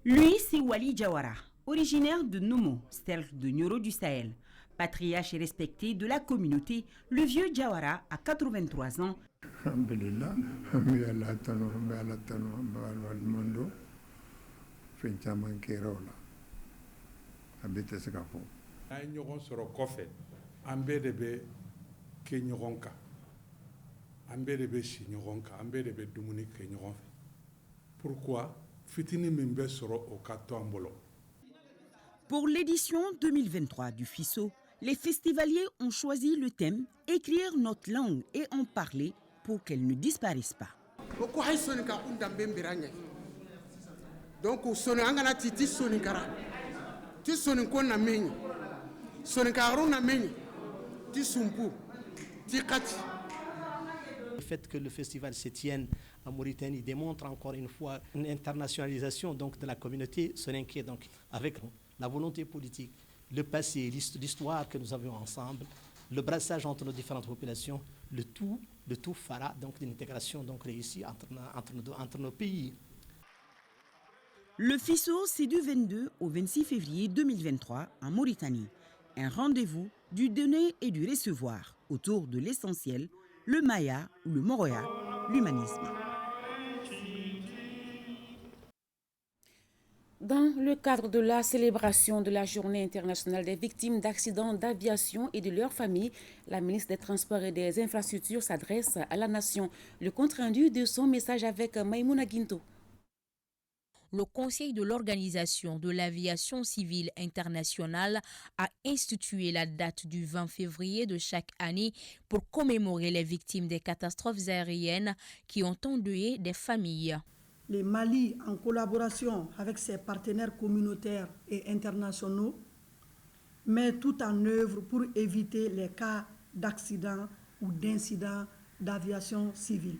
Lui, c'est Wali Jawara, originaire de Nomo, cercle de Nyoro du Sahel. Patriarche et respecté de la communauté, le vieux Jawara a 83 ans. Pourquoi? Pour l'édition 2023 du FISO, les festivaliers ont choisi le thème « Écrire notre langue et en parler pour qu'elle ne disparaisse pas ». Donc, on titi sonikara, ti sonikon na meni, sonikaro na meni, ti sumpu, ti kati. Le fait que le festival se tienne en Mauritanie démontre encore une fois une internationalisation donc de la communauté soninké, donc avec la volonté politique, le passé, l'histoire que nous avons ensemble, le brassage entre nos différentes populations, le tout fera donc une intégration donc réussie entre nos pays. Le FISO, c'est du 22 au 26 février 2023 en Mauritanie. Un rendez-vous du donner et du recevoir autour de l'essentiel, le maya ou le moroya, l'humanisme. Dans le cadre de la célébration de la Journée internationale des victimes d'accidents d'aviation et de leurs familles, la ministre des Transports et des Infrastructures s'adresse à la nation. Le compte-rendu de son message avec Maïmouna Guinto. Le Conseil de l'Organisation de l'Aviation Civile Internationale a institué la date du 20 février de chaque année pour commémorer les victimes des catastrophes aériennes qui ont endeuillé des familles. Le Mali, en collaboration avec ses partenaires communautaires et internationaux, met tout en œuvre pour éviter les cas d'accidents ou d'incidents d'aviation civile.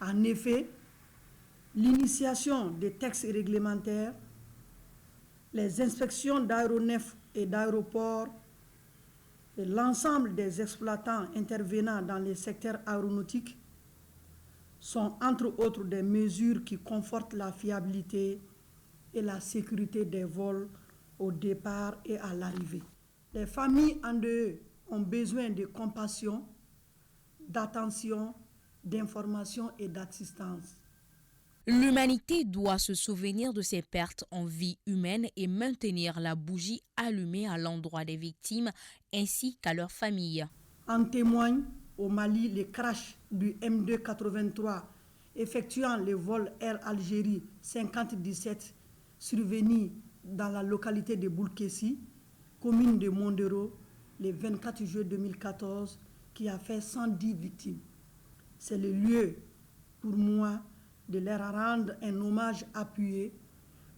En effet, l'initiation des textes réglementaires, les inspections d'aéronefs et d'aéroports et l'ensemble des exploitants intervenant dans les secteurs aéronautiques sont entre autres des mesures qui confortent la fiabilité et la sécurité des vols au départ et à l'arrivée. Les familles endeuillées ont besoin de compassion, d'attention, d'information et d'assistance. L'humanité doit se souvenir de ces pertes en vie humaine et maintenir la bougie allumée à l'endroit des victimes ainsi qu'à leurs familles. En témoigne au Mali les crashs du M283 effectuant le vol Air Algérie 5017 survenu dans la localité de Boulkessi, commune de Mondero, le 24 juillet 2014, qui a fait 110 victimes. C'est le lieu pour moi de leur rendre un hommage appuyé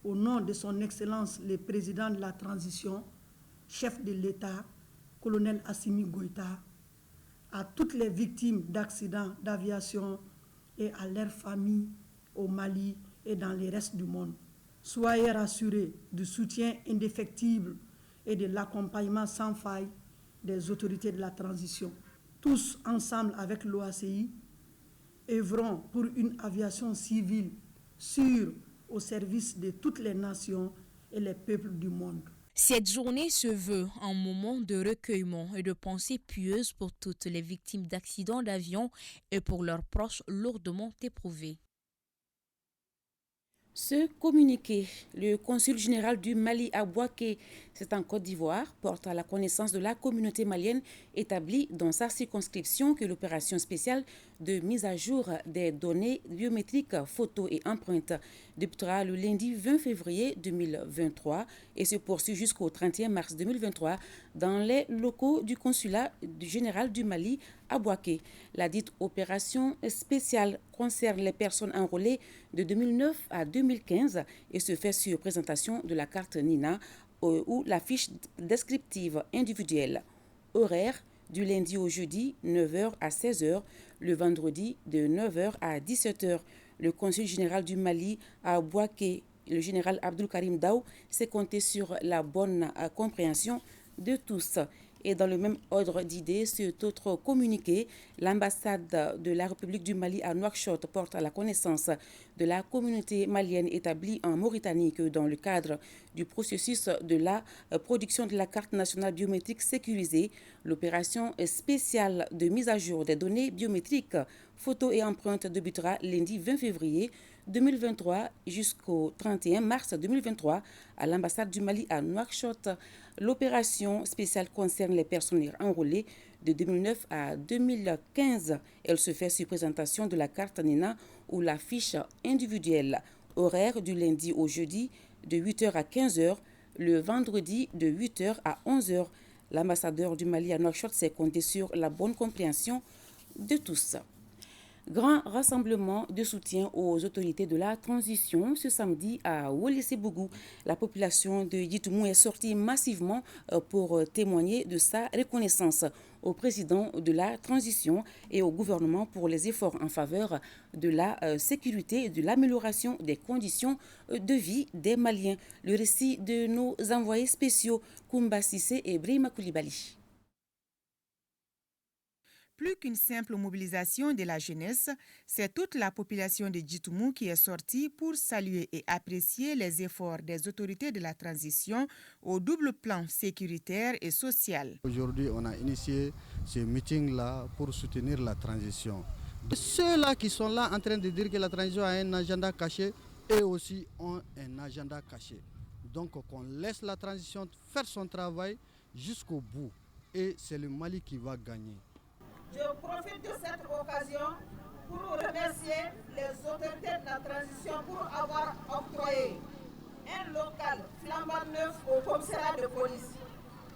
au nom de son Excellence le Président de la Transition, chef de l'État, colonel Assimi Goïta, à toutes les victimes d'accidents d'aviation et à leurs familles au Mali et dans le reste du monde. Soyez rassurés du soutien indéfectible et de l'accompagnement sans faille des autorités de la transition. Tous ensemble avec l'OACI, œuvrons pour une aviation civile sûre au service de toutes les nations et les peuples du monde. Cette journée se veut un moment de recueillement et de pensée pieuse pour toutes les victimes d'accidents d'avion et pour leurs proches lourdement éprouvés. Ce communiqué, le consul général du Mali à Bouaké, c'est en Côte d'Ivoire, porte à la connaissance de la communauté malienne établie dans sa circonscription que l'opération spéciale de mise à jour des données biométriques, photos et empreintes débutera le lundi 20 février 2023 et se poursuit jusqu'au 31 mars 2023 dans les locaux du consulat général du Mali à Bouaké. La dite opération spéciale concerne les personnes enrôlées de 2009 à 2015 et se fait sur présentation de la carte NINA ou la fiche descriptive individuelle. Horaire du lundi au jeudi, 9h à 16h, le vendredi de 9h à 17h. Le consul général du Mali à Bouaké, le général Abdul Karim Daou, s'est compté sur la bonne compréhension de tous. Et dans le même ordre d'idées, cet autre communiqué, l'ambassade de la République du Mali à Nouakchott porte à la connaissance de la communauté malienne établie en Mauritanie que dans le cadre du processus de la production de la carte nationale biométrique sécurisée, l'opération spéciale de mise à jour des données biométriques, photos et empreintes débutera lundi 20 février 2023 jusqu'au 31 mars 2023 à l'ambassade du Mali à Nouakchott. L'opération spéciale concerne les personnes enrôlées de 2009 à 2015. Elle se fait sur présentation de la carte NINA ou la fiche individuelle. Horaire du lundi au jeudi de 8h à 15h, le vendredi de 8h à 11h. L'ambassadeur du Mali à Nouakchott s'est compté sur la bonne compréhension de tous. Grand rassemblement de soutien aux autorités de la transition ce samedi à Wélissé-Bougou. La population de Yitoumou est sortie massivement pour témoigner de sa reconnaissance au président de la transition et au gouvernement pour les efforts en faveur de la sécurité et de l'amélioration des conditions de vie des Maliens. Le récit de nos envoyés spéciaux Koumba Sissé et Brima Koulibaly. Plus qu'une simple mobilisation de la jeunesse, c'est toute la population de Djitoumou qui est sortie pour saluer et apprécier les efforts des autorités de la transition au double plan sécuritaire et social. Aujourd'hui, on a initié ce meeting-là pour soutenir la transition. Ceux-là qui sont là en train de dire que la transition a un agenda caché, eux aussi ont un agenda caché. Donc qu'on laisse la transition faire son travail jusqu'au bout. Et c'est le Mali qui va gagner. Je profite de cette occasion pour remercier les autorités de la transition pour avoir octroyé un local flambant neuf au commissariat de police,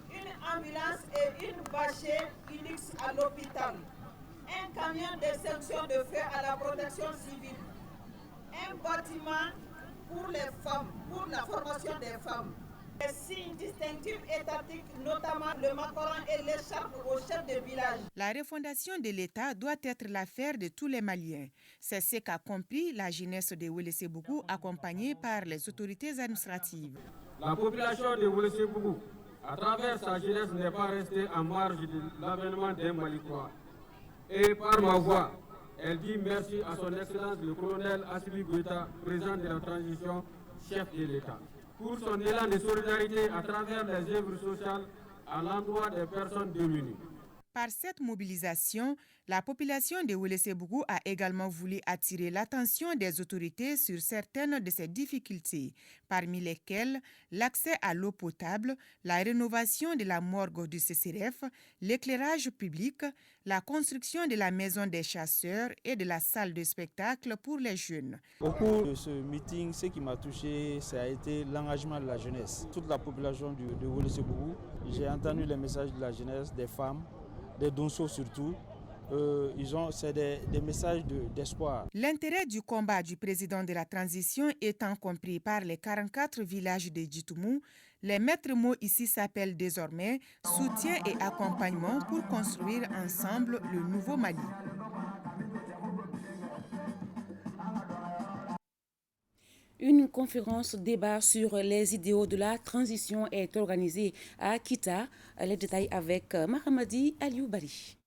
une ambulance et une bâchée Unix à l'hôpital, un camion d'extinction de feu à la protection civile, un bâtiment pour les femmes, pour la formation des femmes. Les signes distinctifs étatiques, notamment le macaron et l'écharpe au chef de village. La refondation de l'État doit être l'affaire de tous les Maliens. C'est ce qu'a compris la jeunesse de Wélissé-Bougou, accompagnée par les autorités administratives. La population de Wélissé-Bougou, à travers sa jeunesse, n'est pas restée en marge de l'avènement des Malikois. Et par ma voix, elle dit merci à son Excellence le colonel Assimi Goïta, président de la transition, chef de l'État, pour son élan de solidarité à travers les œuvres sociales à l'endroit des personnes démunies. Par cette mobilisation, la population de Welesebugu a également voulu attirer l'attention des autorités sur certaines de ces difficultés, parmi lesquelles l'accès à l'eau potable, la rénovation de la morgue du CCRF, l'éclairage public, la construction de la maison des chasseurs et de la salle de spectacle pour les jeunes. Au cours de ce meeting, ce qui m'a touché, ça a été l'engagement de la jeunesse. Toute la population de Welesebugu, j'ai entendu les messages de la jeunesse, des femmes, des donsos surtout, c'est des messages d'espoir. L'intérêt du combat du président de la transition étant compris par les 44 villages de Djitoumou, les maîtres mots ici s'appellent désormais soutien et accompagnement pour construire ensemble le nouveau Mali. Une conférence débat sur les idéaux de la transition est organisée à Kita. Les détails avec Mahamadi Aliou-Bari.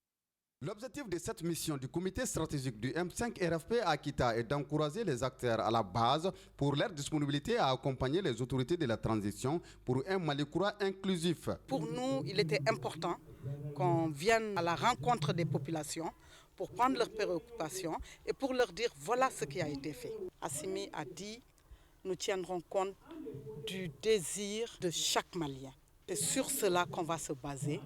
L'objectif de cette mission du comité stratégique du M5 RFP à Kita est d'encourager les acteurs à la base pour leur disponibilité à accompagner les autorités de la transition pour un Malikoura inclusif. Pour nous, il était important qu'on vienne à la rencontre des populations pour prendre leurs préoccupations et pour leur dire voilà ce qui a été fait. Assimi a dit nous tiendrons compte du désir de chaque Malien. C'est sur cela qu'on va se baser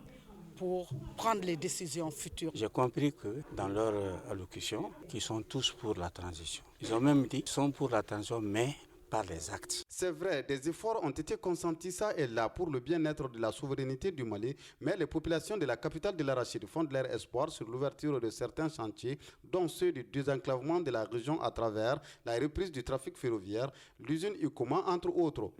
pour prendre les décisions futures. J'ai compris que dans leur allocution, qu'ils sont tous pour la transition. Ils ont même dit qu'ils sont pour la transition, mais par les actes. C'est vrai, des efforts ont été consentis ça et là pour le bien-être de la souveraineté du Mali, mais les populations de la capitale de l'Arachide fondent leur espoir sur l'ouverture de certains chantiers, dont ceux du désenclavement de la région à travers la reprise du trafic ferroviaire, l'usine Ikoma, entre autres.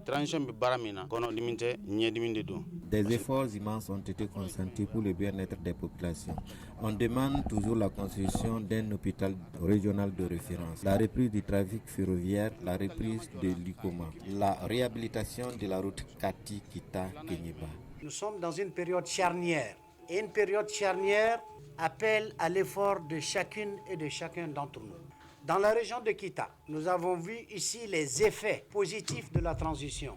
Des efforts immenses ont été consentis pour le bien-être des populations. On demande toujours la construction d'un hôpital régional de référence, la reprise du trafic ferroviaire, la reprise de l'Ikoma, la réhabilitation de la route Kati-Kita-Kenyeba. Nous sommes dans une période charnière et une période charnière appelle à l'effort de chacune et de chacun d'entre nous. Dans la région de Kita, nous avons vu ici les effets positifs de la transition.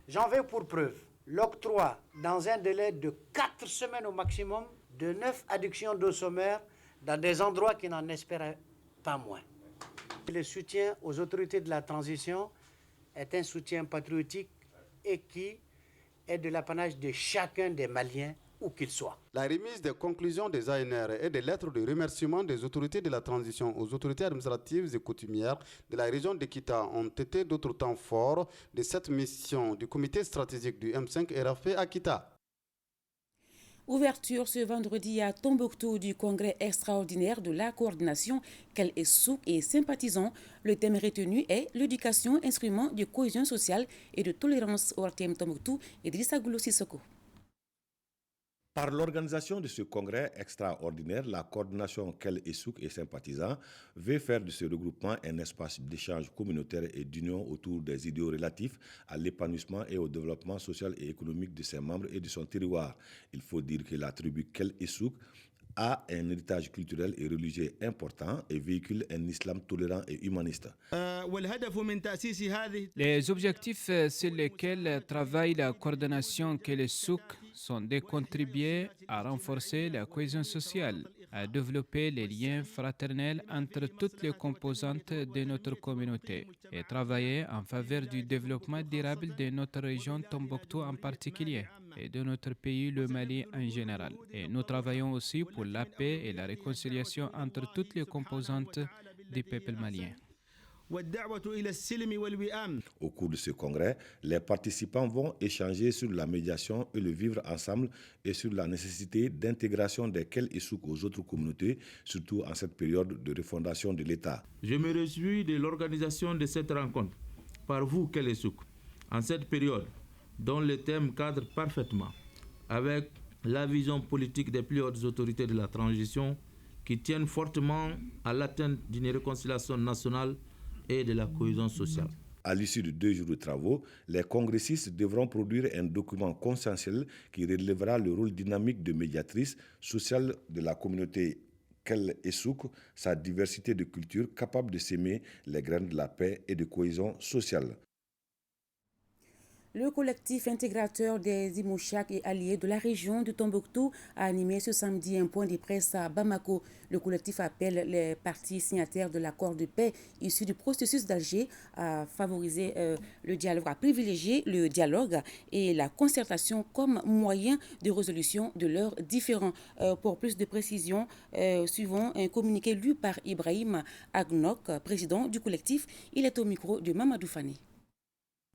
J'en veux pour preuve l'octroi dans un délai de 4 semaines au maximum de 9 adductions d'eau sommaire dans des endroits qui n'en espéraient pas moins. Le soutien aux autorités de la transition est un soutien patriotique et qui est de l'apanage de chacun des Maliens, où qu'il soit. La remise des conclusions des ANR et des lettres de remerciement des autorités de la transition aux autorités administratives et coutumières de la région de Kita ont été d'autres temps forts de cette mission du comité stratégique du M5 RFP à Kita. Ouverture ce vendredi à Tombouctou du congrès extraordinaire de la coordination Kel Essouk et sympathisants. Le thème retenu est l'éducation, instrument de cohésion sociale et de tolérance au RTM Tombouctou et Idrissa Goulo Sissoko. Par l'organisation de ce congrès extraordinaire, la coordination Kel Essouk et sympathisants veut faire de ce regroupement un espace d'échange communautaire et d'union autour des idéaux relatifs à l'épanouissement et au développement social et économique de ses membres et de son terroir. Il faut dire que la tribu Kel Essouk a un héritage culturel et religieux important et véhicule un islam tolérant et humaniste. Les objectifs sur lesquels travaille la coordination Kel Essouk sont de contribuer à renforcer la cohésion sociale, à développer les liens fraternels entre toutes les composantes de notre communauté et travailler en faveur du développement durable de notre région Tombouctou en particulier et de notre pays, le Mali en général. Et nous travaillons aussi pour la paix et la réconciliation entre toutes les composantes du peuple malien. Au cours de ce congrès, les participants vont échanger sur la médiation et le vivre ensemble et sur la nécessité d'intégration des Kel Essouk aux autres communautés, surtout en cette période de refondation de l'État. Je me réjouis de l'organisation de cette rencontre par vous, Kel Essouk, en cette période dont le thème cadre parfaitement avec la vision politique des plus hautes autorités de la transition qui tiennent fortement à l'atteinte d'une réconciliation nationale et de la cohésion sociale. À l'issue de 2 jours de travaux, les congressistes devront produire un document consensuel qui relèvera le rôle dynamique de médiatrice sociale de la communauté Kel Essouk, sa diversité de cultures capable de s'aimer les graines de la paix et de cohésion sociale. Le collectif intégrateur des Imouchak et alliés de la région de Tombouctou a animé ce samedi un point de presse à Bamako. Le collectif appelle les parties signataires de l'accord de paix issu du processus d'Alger à favoriser le dialogue, à privilégier le dialogue et la concertation comme moyen de résolution de leurs différends. Pour plus de précisions, suivant un communiqué lu par Ibrahim Agnok, président du collectif, il est au micro de Mamadou Fane.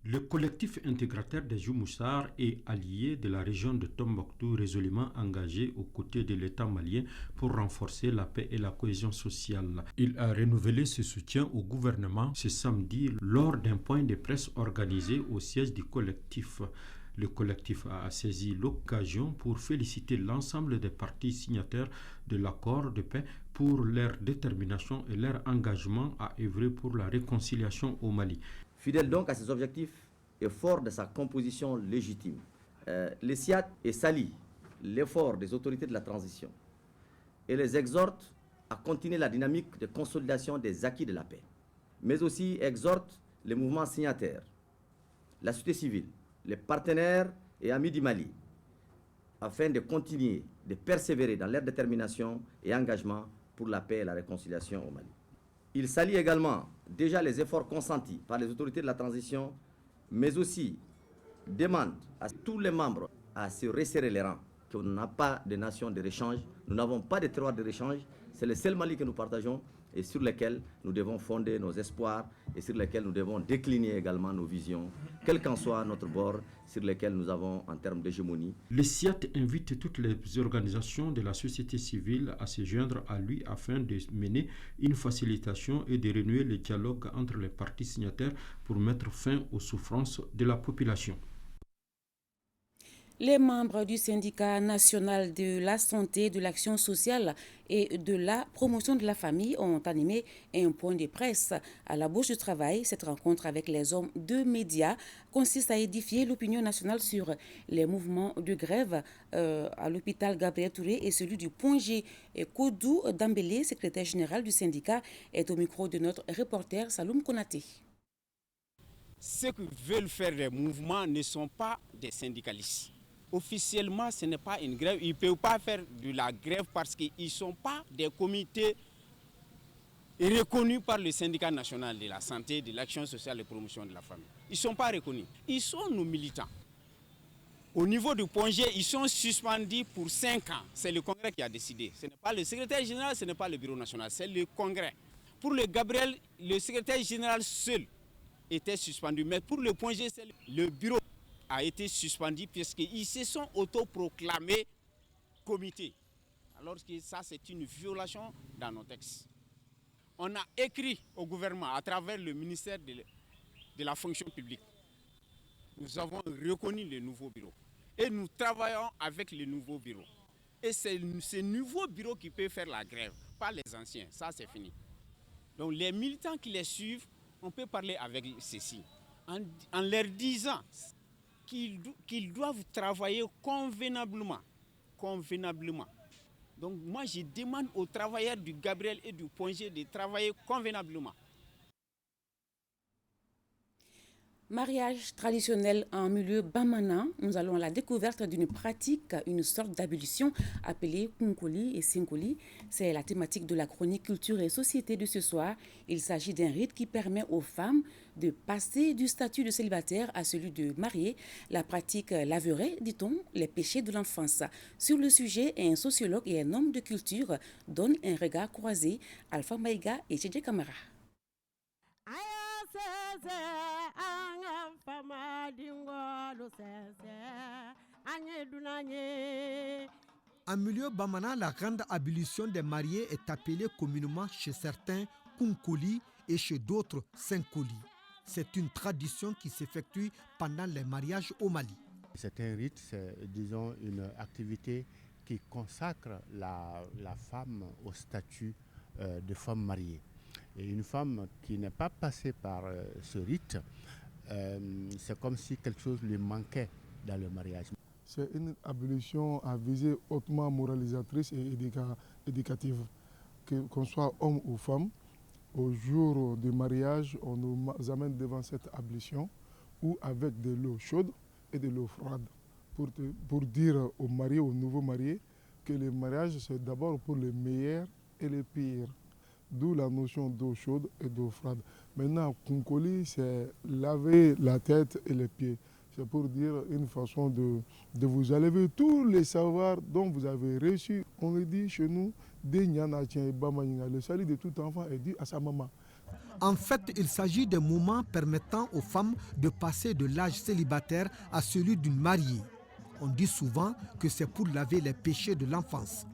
Le collectif intégrateur des Joumoussar est allié de la région de Tombouctou résolument engagé aux côtés de l'État malien pour renforcer la paix et la cohésion sociale. Il a renouvelé ce soutien au gouvernement ce samedi lors d'un point de presse organisé au siège du collectif. Le collectif a saisi l'occasion pour féliciter l'ensemble des parties signataires de l'accord de paix pour leur détermination et leur engagement à œuvrer pour la réconciliation au Mali. Fidèle donc à ses objectifs et fort de sa composition légitime, les SIAT et salue l'effort des autorités de la transition et les exhorte à continuer la dynamique de consolidation des acquis de la paix, mais aussi exhorte les mouvements signataires, la société civile, les partenaires et amis du Mali, afin de continuer, de persévérer dans leur détermination et engagement pour la paix et la réconciliation au Mali. Il salue également déjà les efforts consentis par les autorités de la transition, mais aussi demande à tous les membres à se resserrer les rangs, qu'on n'a pas de nation de réchange, nous n'avons pas de terroir de réchange, c'est le seul Mali que nous partageons et sur lequel nous devons fonder nos espoirs et sur lequel nous devons décliner également nos visions, quel qu'en soit notre bord sur lequel nous avons en termes d'hégémonie. Le SIAT invite toutes les organisations de la société civile à se joindre à lui afin de mener une facilitation et de renouer le dialogue entre les parties signataires pour mettre fin aux souffrances de la population. Les membres du syndicat national de la santé, de l'action sociale et de la promotion de la famille ont animé un point de presse à la Bourse du Travail. Cette rencontre avec les hommes de médias consiste à édifier l'opinion nationale sur les mouvements de grève à l'hôpital Gabriel Touré et celui du point G. Kodou Dambélé, secrétaire général du syndicat, est au micro de notre reporter Saloum Konaté. Ceux qui veulent faire des mouvements ne sont pas des syndicalistes. Officiellement, ce n'est pas une grève. Ils ne peuvent pas faire de la grève parce qu'ils ne sont pas des comités reconnus par le syndicat national de la santé, de l'action sociale et de promotion de la famille. Ils ne sont pas reconnus. Ils sont nos militants. Au niveau du point G, ils sont suspendus pour 5 ans. C'est le Congrès qui a décidé. Ce n'est pas le secrétaire général, ce n'est pas le bureau national, c'est le Congrès. Pour le Gabriel, le secrétaire général seul était suspendu. Mais pour le point G, c'est le bureau a été suspendu puisqu'ils se sont autoproclamés comité. Alors que ça, c'est une violation dans nos textes. On a écrit au gouvernement à travers le ministère de la fonction publique. Nous avons reconnu le nouveau bureau. Et nous travaillons avec le nouveau bureau. Et c'est ce nouveau bureau qui peut faire la grève, pas les anciens. Ça, c'est fini. Donc les militants qui les suivent, on peut parler avec ceci. En leur disant qu'ils doivent travailler convenablement. Donc moi, je demande aux travailleurs du Gabriel et du Point G de travailler convenablement. Mariage traditionnel en milieu bamana, nous allons à la découverte d'une pratique, une sorte d'ablution appelée Kunkoli et Sinkoli. C'est la thématique de la chronique culture et société de ce soir. Il s'agit d'un rite qui permet aux femmes de passer du statut de célibataire à celui de mariée. La pratique laverait, dit-on, les péchés de l'enfance. Sur le sujet, un sociologue et un homme de culture donnent un regard croisé. Alpha Maïga et Tchédje Kamara. En milieu bamana, la grande ablution des mariés est appelée communément chez certains Kunkoli et chez d'autres Sinkoli. C'est une tradition qui s'effectue pendant les mariages au Mali. C'est un rite, c'est disons une activité qui consacre la femme au statut de femme mariée. Et une femme qui n'est pas passée par ce rite, c'est comme si quelque chose lui manquait dans le mariage. C'est une ablution à visée hautement moralisatrice et éducative. Qu'on soit homme ou femme, au jour du mariage, on nous amène devant cette ablution ou avec de l'eau chaude et de l'eau froide. Pour dire aux mariés, aux nouveaux mariés, que le mariage c'est d'abord pour les meilleurs et les pires. D'où la notion d'eau chaude et d'eau froide. Maintenant, Kunkoli, c'est laver la tête et les pieds. C'est pour dire une façon de vous enlever tous les savoirs dont vous avez reçus. On le dit chez nous, le salut de tout enfant est dû à sa maman. En fait, il s'agit d'un moment permettant aux femmes de passer de l'âge célibataire à celui d'une mariée. On dit souvent que c'est pour laver les péchés de l'enfance.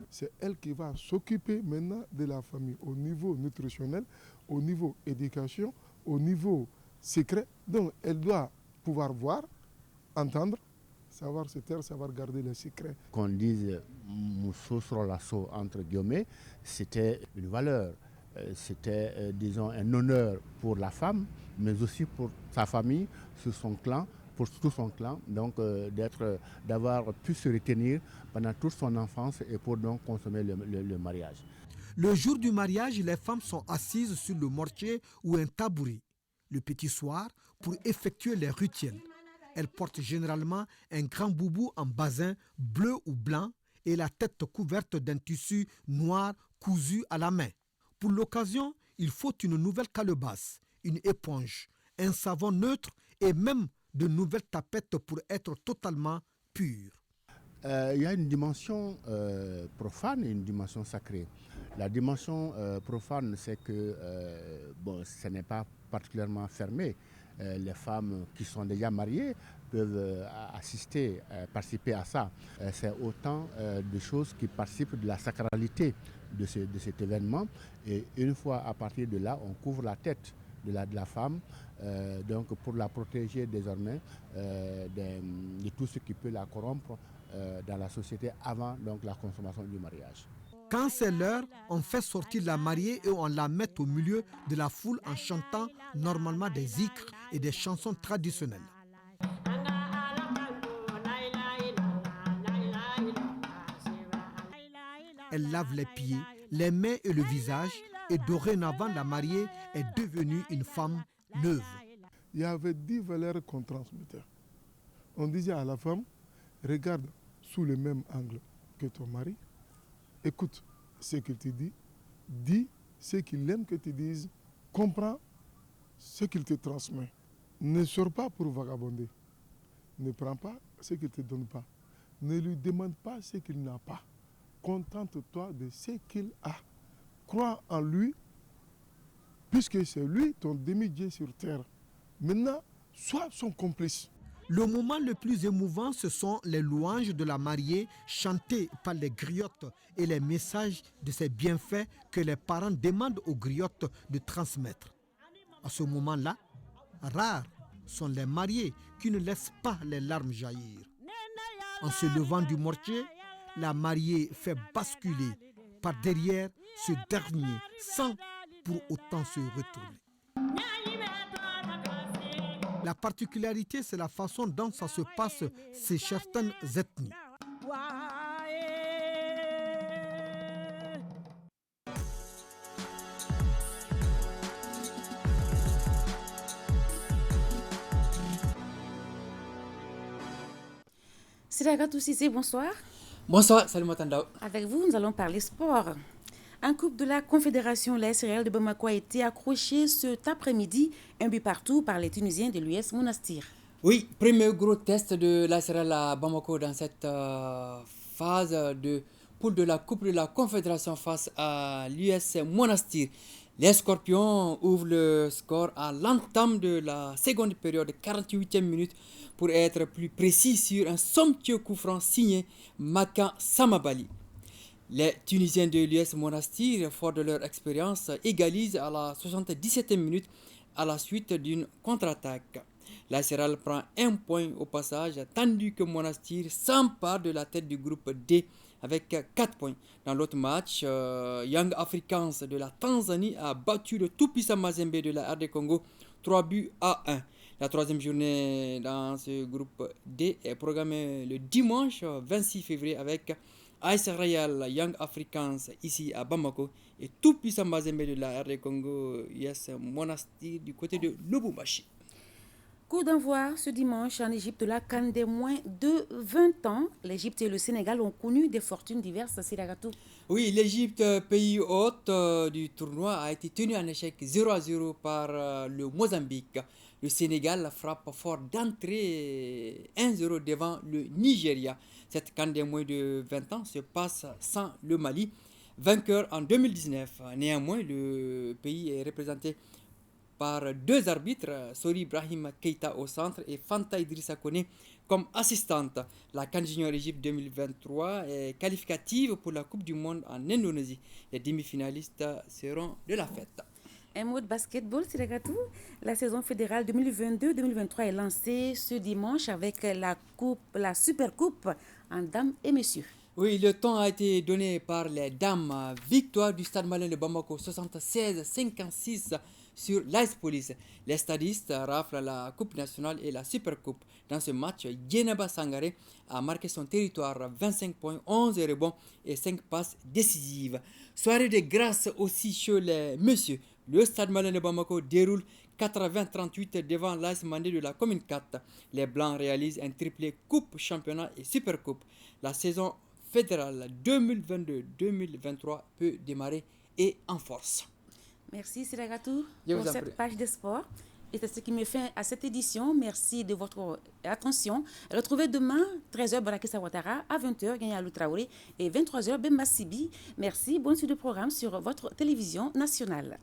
C'est elle qui va s'occuper maintenant de la famille au niveau nutritionnel, au niveau éducation, au niveau secret. Donc elle doit pouvoir voir, entendre, savoir se taire, savoir garder les secrets. Qu'on dise Mousso sur l'assaut entre guillemets, c'était une valeur. C'était, disons, un honneur pour la femme, mais aussi pour sa famille, sur son clan, pour tout son clan, donc d'avoir pu se retenir pendant toute son enfance et pour donc consommer le mariage. Le jour du mariage, les femmes sont assises sur le mortier ou un tabouret. Le petit soir, pour effectuer les rituels. Elles portent généralement un grand boubou en basin bleu ou blanc et la tête couverte d'un tissu noir cousu à la main. Pour l'occasion, il faut une nouvelle calebasse, une éponge, un savon neutre et même de nouvelles tapettes pour être totalement pur. Il y a une dimension profane et une dimension sacrée. La dimension profane, c'est que ce n'est pas particulièrement fermé. Les femmes qui sont déjà mariées peuvent participer à ça. C'est autant de choses qui participent de la sacralité de cet événement. Et une fois à partir de là, on couvre la tête de la femme, donc pour la protéger désormais de tout ce qui peut la corrompre dans la société avant donc, la consommation du mariage. Quand c'est l'heure, on fait sortir la mariée et on la met au milieu de la foule en chantant normalement des zikrs et des chansons traditionnelles. Elle lave les pieds, les mains et le visage et dorénavant la mariée est devenue une femme neuve. Il y avait 10 valeurs qu'on transmettait. On disait à la femme, regarde sous le même angle que ton mari, écoute ce qu'il te dit, dis ce qu'il aime que tu dises, comprends ce qu'il te transmet. Ne sors pas pour vagabonder. Ne prends pas ce qu'il ne te donne pas. Ne lui demande pas ce qu'il n'a pas. Contente-toi de ce qu'il a. Crois en lui, puisque c'est lui ton demi-dieu sur terre. Maintenant, sois son complice. Le moment le plus émouvant, ce sont les louanges de la mariée chantées par les griottes et les messages de ses bienfaits que les parents demandent aux griottes de transmettre. À ce moment-là, rares sont les mariés qui ne laissent pas les larmes jaillir. En se levant du mortier, la mariée fait basculer par derrière ce dernier sans pour autant se retourner. La particularité, c'est la façon dont ça se passe chez certaines ethnies. Sidagatou Cissé, bonsoir. Bonsoir, salut Matandao. Avec vous, nous allons parler sport. Un coupe de la Confédération l'AS Real de Bamako a été accroché cet après-midi, un but partout par les Tunisiens de l'US Monastir. Oui, premier gros test de l'AS Real à Bamako dans cette phase de poule de la Coupe de la Confédération face à l'US Monastir. Les Scorpions ouvrent le score à l'entame de la seconde période, 48e minute, pour être plus précis sur un somptueux coup franc signé Maka Samabali. Les Tunisiens de l'US Monastir, forts de leur expérience, égalisent à la 77e minute à la suite d'une contre-attaque. La Real prend un point au passage, tandis que Monastir s'empare de la tête du groupe D avec 4 points. Dans l'autre match, Young Africans de la Tanzanie a battu le tout-puissant Mazembe de la RD Congo 3-1. La troisième journée dans ce groupe D est programmée le dimanche 26 février avec AS Real Young Africans ici à Bamako et tout-puissant Mazembe de la RD Congo US Monastir du côté de Lubumbashi. Coup d'envoi ce dimanche en Égypte de la CAN des moins de 20 ans. L'Égypte et le Sénégal ont connu des fortunes diverses. Siragatou. Oui, l'Égypte, pays hôte du tournoi, a été tenu en échec 0-0 par le Mozambique. Le Sénégal frappe fort d'entrée 1-0 devant le Nigeria. Cette CAN des moins de 20 ans se passe sans le Mali, vainqueur en 2019. Néanmoins, le pays est représenté par deux arbitres, Sori Ibrahim Keita au centre et Fanta Idrissa Kone comme assistante. La CAN Junior Égypte 2023 est qualificative pour la Coupe du Monde en Indonésie. Les demi-finalistes seront de la fête. Un mot de basketball, Siragatou. La saison fédérale 2022-2023 est lancée ce dimanche avec la Super Coupe en dames et messieurs. Oui, le temps a été donné par les dames. Victoire du Stade Malien de Bamako 76-56 sur l'Ice Police. Les stadistes raflent la Coupe nationale et la Super Coupe. Dans ce match, Yenaba Sangare a marqué son territoire 25 points, 11 rebonds et 5 passes décisives. Soirée de grâce aussi chez les messieurs. Le Stade Malien de Bamako déroule 80-38 devant l'Ice Mandé de la commune 4. Les Blancs réalisent un triplé Coupe, Championnat et Super Coupe. La saison fédérale 2022-2023 peut démarrer et en force. Merci Siragatou pour cette page de sport. Et c'est ce qui me fait à cette édition. Merci de votre attention. Retrouvez demain 13h Barakissa Ouattara, à 20h Ganyalou Traoré et 23h Bemba Sibi. Merci, bonne suite de programme sur votre télévision nationale.